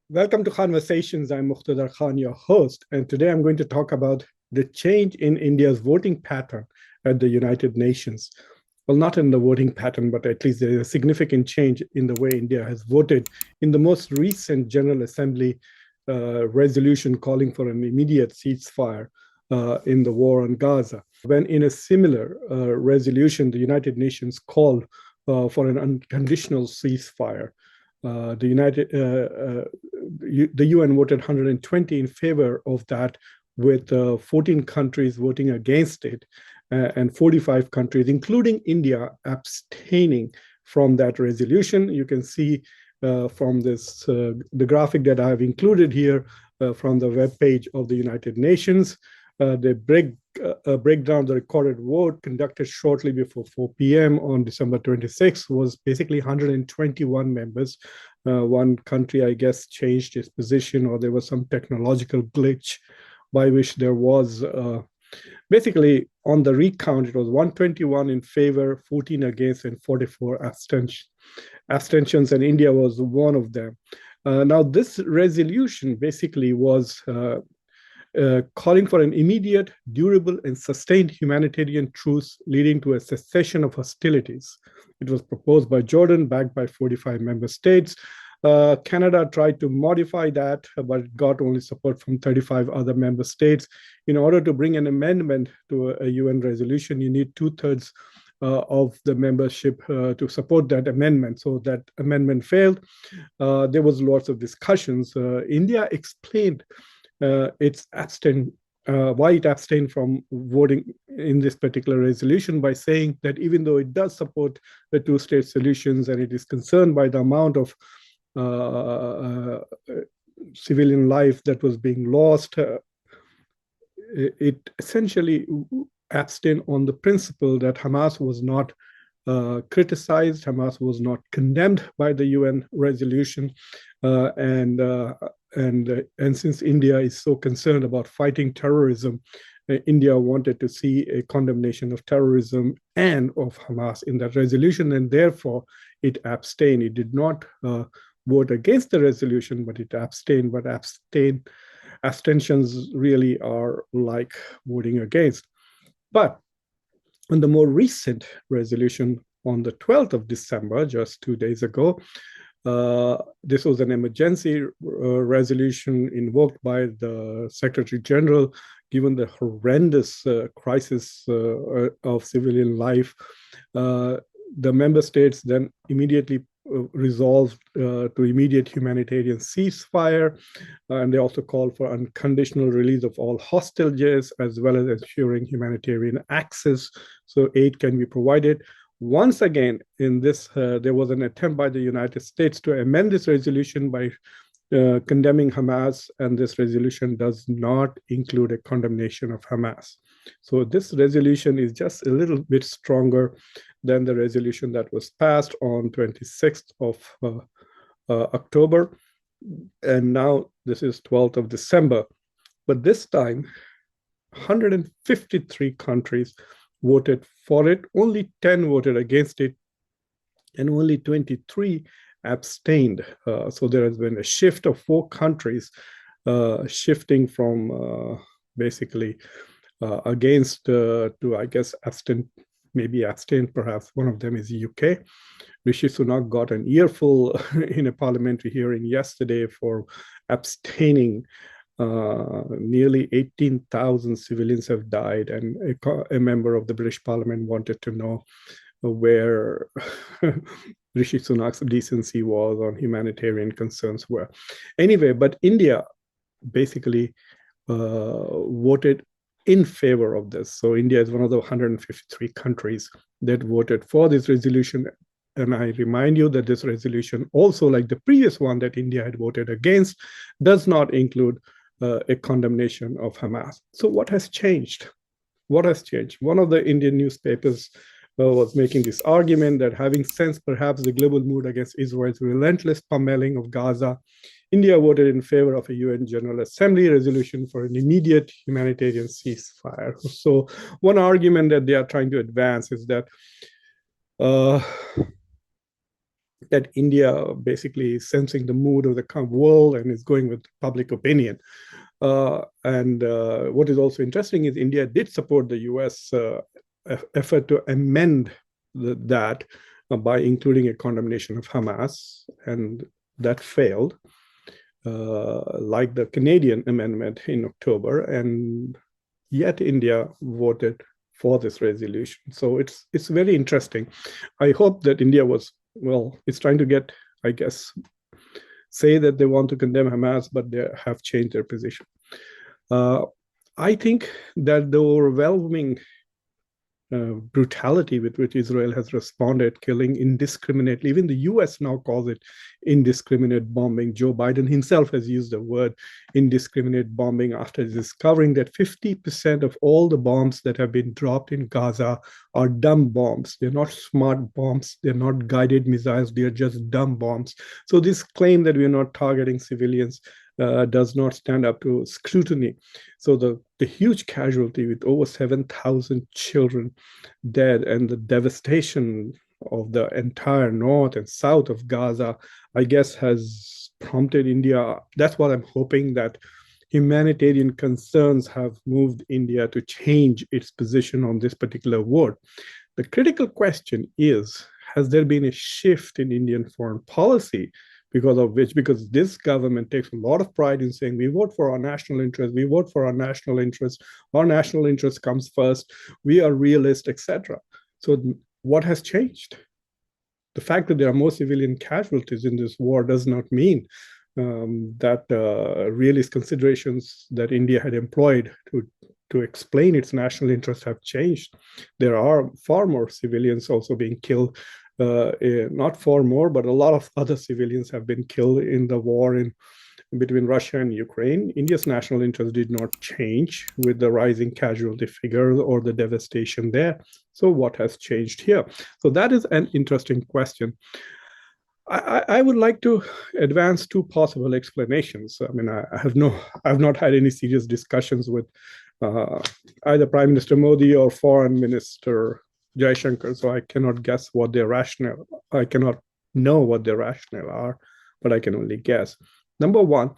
Welcome to Khanversations. I'm Muqtedar Khan, your host, and today I'm going to talk about the change in India's voting pattern at the United Nations. Well, not in the voting pattern, but at least there's a significant change in the way India has voted in the most recent General Assembly resolution calling for an immediate ceasefire in the war on Gaza. When in a similar resolution, the United Nations called for an unconditional ceasefire. The UN voted 120 in favor of that, with 14 countries voting against it, and 45 countries, including India, abstaining from that resolution. You can see from the graphic that I have included here from the webpage of the United Nations. They break down the recorded vote conducted shortly before 4 p.m. on December 26th was basically 121 members. One country, I guess, changed its position, or there was some technological glitch by which there was basically on the recount, it was 121 in favor, 14 against, and 44 abstentions, and India was one of them. Now, this resolution basically was calling for an immediate, durable, and sustained humanitarian truce leading to a cessation of hostilities. It was proposed by Jordan, backed by 45 member states. Canada tried to modify that, but it got only support from 35 other member states. In order to bring an amendment to a UN resolution, you need two-thirds of the membership to support that amendment. So that amendment failed. There was lots of discussions. India explained why it abstained from voting in this particular resolution by saying that even though it does support the two-state solutions and it is concerned by the amount of civilian life that was being lost, it essentially abstained on the principle that Hamas was not criticized, Hamas was not condemned by the UN resolution, and since India is so concerned about fighting terrorism, India wanted to see a condemnation of terrorism and of Hamas in that resolution, and therefore it abstained. It did not vote against the resolution, but it abstained. But abstentions really are like voting against. But on the more recent resolution on the 12th of December, just 2 days ago, this was an emergency resolution invoked by the Secretary General, given the horrendous crisis of civilian life. The member states then immediately resolved to immediate humanitarian ceasefire, and they also called for unconditional release of all hostages, as well as ensuring humanitarian access so aid can be provided. Once again, in this, there was an attempt by the United States to amend this resolution by condemning Hamas, and this resolution does not include a condemnation of Hamas. So this resolution is just a little bit stronger than the resolution that was passed on 26th of October, and now this is 12th of December. But this time, 153 countries voted for it, only 10 voted against it, and only 23 abstained. So there has been a shift of 4 countries shifting from basically against to, I guess, abstain, maybe abstain, perhaps. One of them is the UK. Rishi Sunak got an earful in a parliamentary hearing yesterday for abstaining. Nearly 18,000 civilians have died, and a member of the British Parliament wanted to know where Rishi Sunak's decency was on humanitarian concerns were. Anyway, but India basically voted in favor of this. So India is one of the 153 countries that voted for this resolution. And I remind you that this resolution, also like the previous one that India had voted against, does not include a condemnation of Hamas. So what has changed? What has changed? One of the Indian newspapers was making this argument that, having sensed perhaps the global mood against Israel's relentless pummeling of Gaza, India voted in favor of a UN General Assembly resolution for an immediate humanitarian ceasefire. So one argument that they are trying to advance is that that India basically is sensing the mood of the world and is going with public opinion. And what is also interesting is India did support the US effort to amend that by including a condemnation of Hamas, and that failed, like the Canadian amendment in October, and yet India voted for this resolution. So it's very interesting. I hope that India it's trying to get, I guess, say that they want to condemn Hamas, but they have changed their position. I think that the overwhelming brutality with which Israel has responded, killing indiscriminately. Even the US now calls it indiscriminate bombing. Joe Biden himself has used the word indiscriminate bombing after discovering that 50% of all the bombs that have been dropped in Gaza are dumb bombs. They're not smart bombs. They're not guided missiles. They're just dumb bombs. So this claim that we're not targeting civilians does not stand up to scrutiny. So the huge casualty with over 7,000 children dead and the devastation of the entire north and south of Gaza, I guess, has prompted India. That's what I'm hoping, that humanitarian concerns have moved India to change its position on this particular war. The critical question is, has there been a shift in Indian foreign policy because this government takes a lot of pride in saying we vote for our national interest, we vote for our national interest comes first, we are realist, etc. So what has changed? The fact that there are more civilian casualties in this war does not mean that realist considerations that India had employed to explain its national interest have changed. There are far more civilians also being killed. Not far more, but a lot of other civilians have been killed in the war between Russia and Ukraine. India's national interest did not change with the rising casualty figures or the devastation there. So what has changed here? So that is an interesting question. I would like to advance two possible explanations. I mean, I've not had any serious discussions with either Prime Minister Modi or Foreign Minister Jaishankar, so I cannot guess what their rationale. I cannot know what their rationale are, but I can only guess. Number one,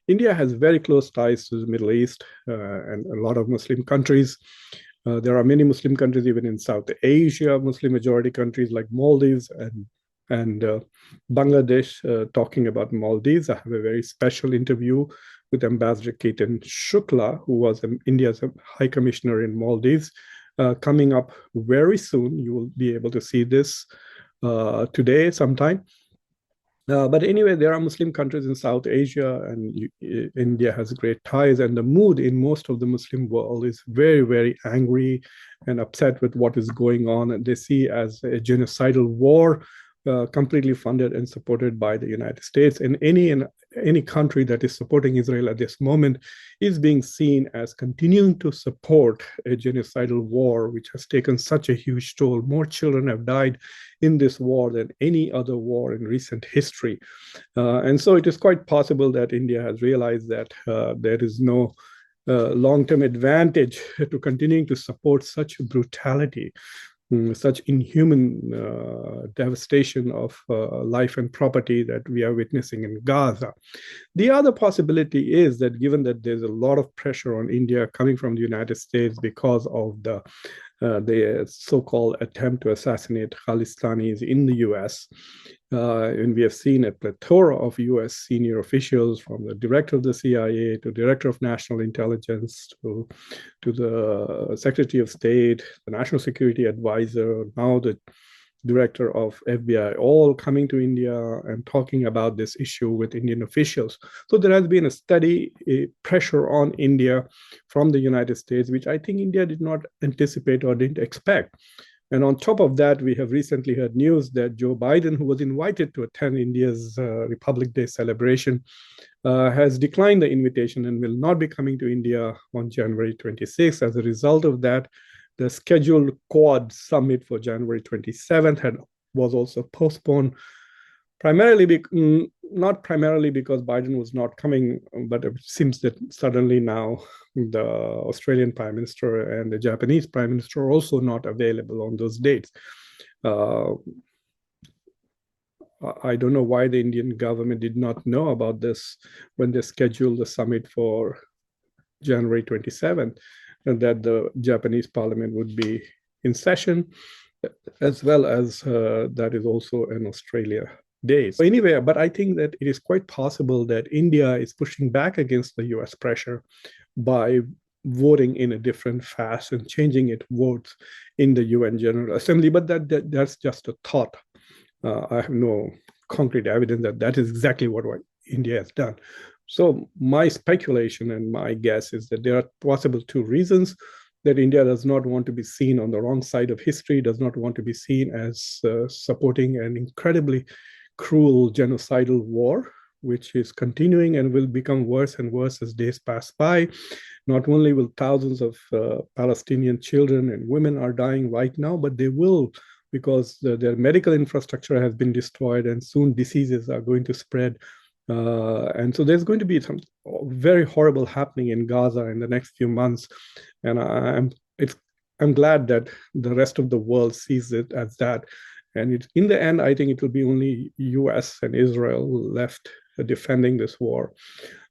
India has very close ties to the Middle East and a lot of Muslim countries. There are many Muslim countries even in South Asia, Muslim majority countries like Maldives and Bangladesh. Talking about Maldives, I have a very special interview with Ambassador Ketan Shukla, who was India's High Commissioner in Maldives. Coming up very soon. You will be able to see this today sometime. But anyway, there are Muslim countries in South Asia, and India has great ties, and the mood in most of the Muslim world is very, very angry and upset with what is going on, and they see as a genocidal war completely funded and supported by the United States. And any country that is supporting Israel at this moment is being seen as continuing to support a genocidal war, which has taken such a huge toll. More children have died in this war than any other war in recent history. And so it is quite possible that India has realized that there is no long-term advantage to continuing to support such brutality, such inhuman devastation of life and property that we are witnessing in Gaza. The other possibility is that given that there's a lot of pressure on India coming from the United States because of the so-called attempt to assassinate Khalistanis in the US, and we have seen a plethora of US senior officials, from the director of the CIA to director of national intelligence to the Secretary of State, the National Security Advisor, now the director of FBI, all coming to India and talking about this issue with Indian officials. So there has been a steady pressure on India from the United States, which I think India did not anticipate or didn't expect. And on top of that, we have recently heard news that Joe Biden, who was invited to attend India's Republic Day celebration, has declined the invitation and will not be coming to India on January 26th. As a result of that, the scheduled Quad summit for January 27th was also postponed, not primarily because Biden was not coming, but it seems that suddenly now the Australian Prime Minister and the Japanese Prime Minister are also not available on those dates. I don't know why the Indian government did not know about this when they scheduled the summit for January 27th, and that the Japanese parliament would be in session, as well as that is also an Australia day. So anyway, but I think that it is quite possible that India is pushing back against the US pressure by voting in a different fashion, changing its votes in the UN General Assembly. But that's just a thought. I have no concrete evidence that that is exactly what India has done. So my speculation and my guess is that there are possible two reasons: that India does not want to be seen on the wrong side of history, does not want to be seen as supporting an incredibly cruel genocidal war, which is continuing and will become worse and worse as days pass by. Not only will thousands of Palestinian children and women are dying right now, but they will, because their medical infrastructure has been destroyed, and soon diseases are going to spread. And so there's going to be some very horrible happening in Gaza in the next few months. And I'm glad that the rest of the world sees it as that. And in the end, I think it will be only US and Israel left defending this war.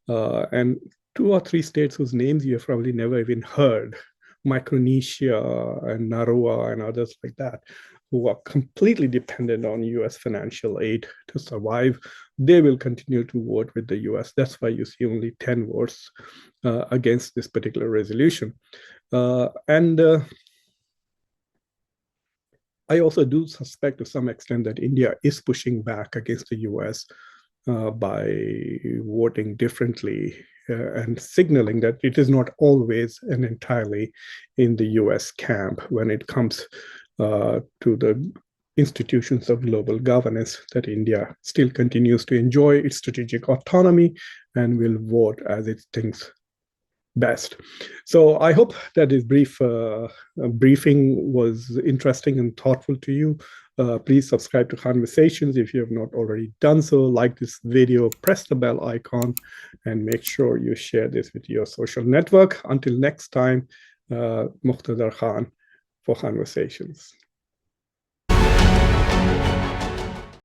And two or three states whose names you have probably never even heard, Micronesia and Nauru and others like that, who are completely dependent on US financial aid to survive, they will continue to vote with the US. That's why you see only 10 votes against this particular resolution. And I also do suspect to some extent that India is pushing back against the US by voting differently and signaling that it is not always and entirely in the US camp when it comes to the institutions of global governance, that India still continues to enjoy its strategic autonomy and will vote as it thinks best. So I hope that this brief briefing was interesting and thoughtful to you. Please subscribe to Khanversations if you have not already done so. Like this video, press the bell icon, and make sure you share this with your social network. Until next time, Muqtedar Khan for Khanversations.